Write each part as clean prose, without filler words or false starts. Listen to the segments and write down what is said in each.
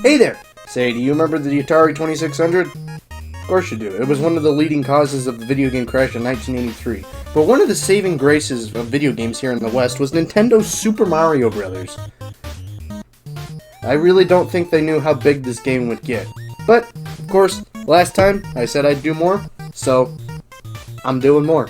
Hey there! Say, do you remember the Atari 2600? Of course you do. It was one of the leading causes of the video game crash in 1983. But one of the saving graces of video games here in the West was Nintendo's Super Mario Bros. I really don't think they knew how big this game would get. But, of course, last time I said I'd do more, so I'm doing more.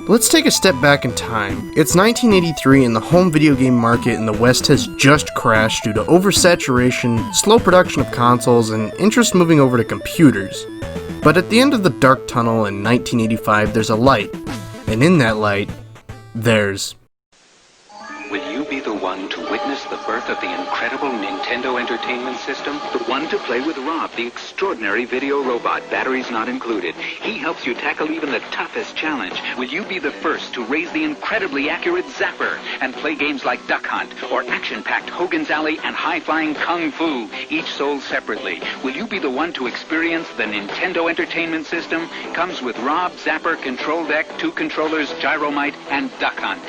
Let's take a step back in time. It's 1983 and the home video game market in the West has just crashed due to oversaturation, slow production of consoles, and interest moving over to computers. But at the end of the dark tunnel in 1985, there's a light. And in that light, there's... Will you be the one to witness the birth of the incredible Nintendo Entertainment System? The one to play with Rob, the extraordinary video robot, batteries not included. He helps you tackle even the toughest challenge. Will you be the first to raise the incredibly accurate Zapper and play games like Duck Hunt or action-packed Hogan's Alley and high-flying Kung Fu, each sold separately? Will you be the one to experience the Nintendo Entertainment System? Comes with Rob, Zapper, Control Deck, 2 controllers, Gyromite, and Duck Hunt.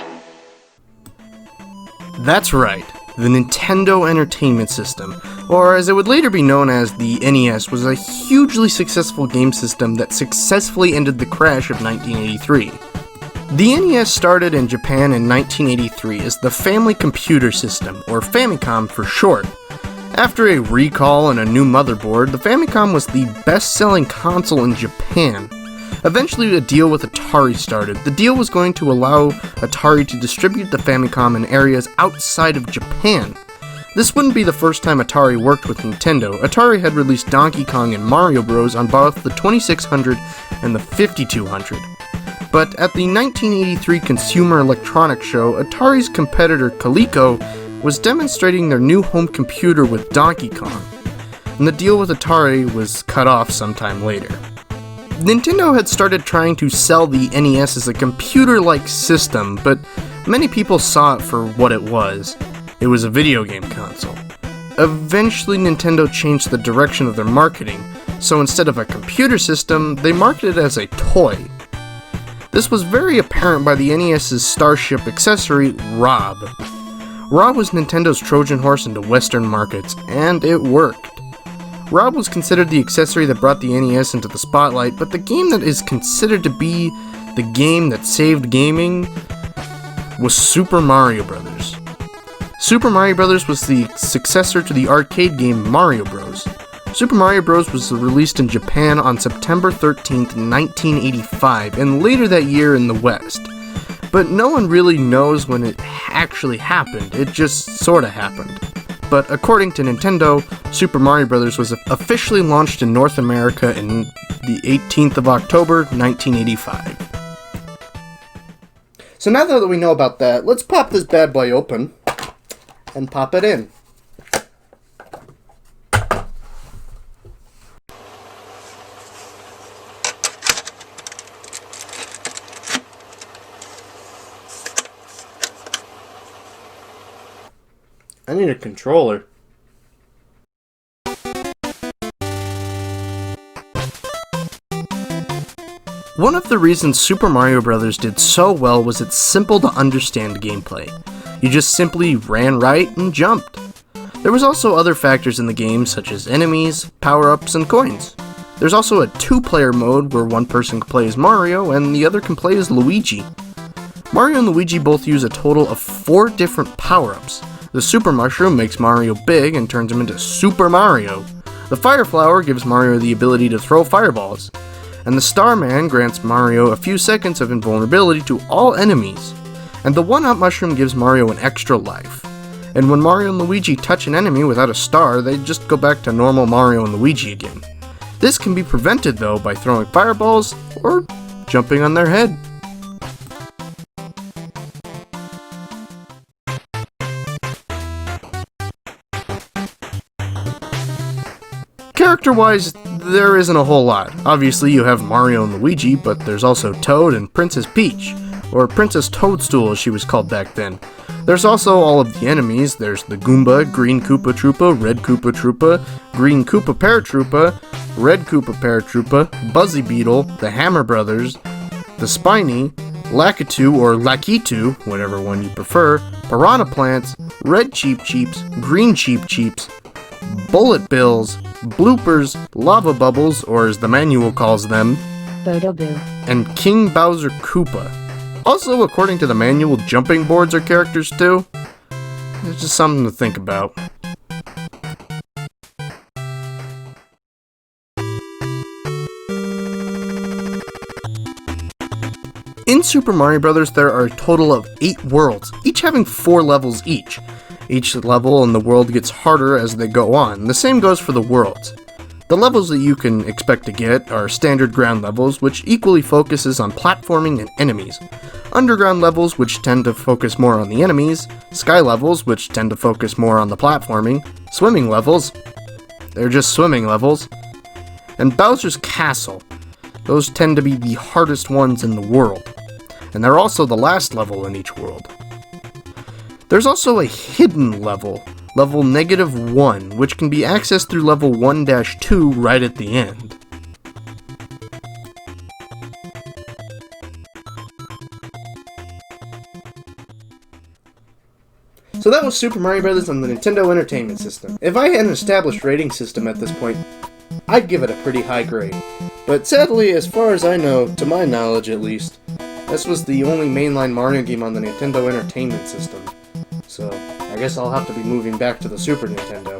That's right, the Nintendo Entertainment System, or as it would later be known as the NES, was a hugely successful game system that successfully ended the crash of 1983. The NES started in Japan in 1983 as the Family Computer System, or Famicom for short. After a recall and a new motherboard, the Famicom was the best-selling console in Japan. Eventually, a deal with Atari started. The deal was going to allow Atari to distribute the Famicom in areas outside of Japan. This wouldn't be the first time Atari worked with Nintendo. Atari had released Donkey Kong and Mario Bros. On both the 2600 and the 5200. But at the 1983 Consumer Electronics Show, Atari's competitor Coleco was demonstrating their new home computer with Donkey Kong, and the deal with Atari was cut off sometime later. Nintendo had started trying to sell the NES as a computer-like system, but many people saw it for what it was. It was a video game console. Eventually, Nintendo changed the direction of their marketing, so instead of a computer system, they marketed it as a toy. This was very apparent by the NES's Starship accessory, Rob. Rob was Nintendo's Trojan horse into Western markets, and it worked. Rob was considered the accessory that brought the NES into the spotlight, but the game that is considered to be the game that saved gaming was Super Mario Bros. Super Mario Bros. Was the successor to the arcade game Mario Bros. Super Mario Bros. Was released in Japan on September 13th, 1985, and later that year in the West. But no one really knows when it actually happened, it just sorta happened. But according to Nintendo, Super Mario Bros. Was officially launched in North America in the 18th of October, 1985. So now that we know about that, let's pop this bad boy open and pop it in. I need a controller. One of the reasons Super Mario Bros. Did so well was its simple to understand gameplay. You just simply ran right and jumped. There was also other factors in the game such as enemies, power-ups, and coins. There's also a 2-player mode where one person can play as Mario and the other can play as Luigi. Mario and Luigi both use a total of 4 different power-ups. The Super Mushroom makes Mario big and turns him into Super Mario. The Fire Flower gives Mario the ability to throw fireballs. And the Starman grants Mario a few seconds of invulnerability to all enemies. And the 1-Up Mushroom gives Mario an extra life. And when Mario and Luigi touch an enemy without a star, they just go back to normal Mario and Luigi again. This can be prevented though by throwing fireballs or jumping on their head. Character-wise, there isn't a whole lot. Obviously, you have Mario and Luigi, but there's also Toad and Princess Peach, or Princess Toadstool as she was called back then. There's also all of the enemies. There's the Goomba, Green Koopa Troopa, Red Koopa Troopa, Green Koopa Paratroopa, Red Koopa Paratroopa, Buzzy Beetle, the Hammer Brothers, the Spiny, Lakitu or Lakitu, whatever one you prefer, Piranha Plants, Red Cheep Cheeps, Green Cheep Cheeps, Bullet Bills, Bloopers, Lava Bubbles, or as the manual calls them, Bodo Boo, and King Bowser Koopa. Also, according to the manual, jumping boards are characters too. It's just something to think about. In Super Mario Bros., there are a total of 8 worlds, each having 4 levels each. Each level in the world gets harder as they go on. The same goes for the worlds. The levels that you can expect to get are standard ground levels, which equally focuses on platforming and enemies. Underground levels, which tend to focus more on the enemies. Sky levels, which tend to focus more on the platforming. Swimming levels, they're just swimming levels. And Bowser's Castle, those tend to be the hardest ones in the world. And they're also the last level in each world. There's also a hidden level, level -1, which can be accessed through level 1-2 right at the end. So that was Super Mario Bros. On the Nintendo Entertainment System. If I had an established rating system at this point, I'd give it a pretty high grade. But sadly, as far as I know, to my knowledge at least, this was the only mainline Mario game on the Nintendo Entertainment System. So, I guess I'll have to be moving back to the Super Nintendo.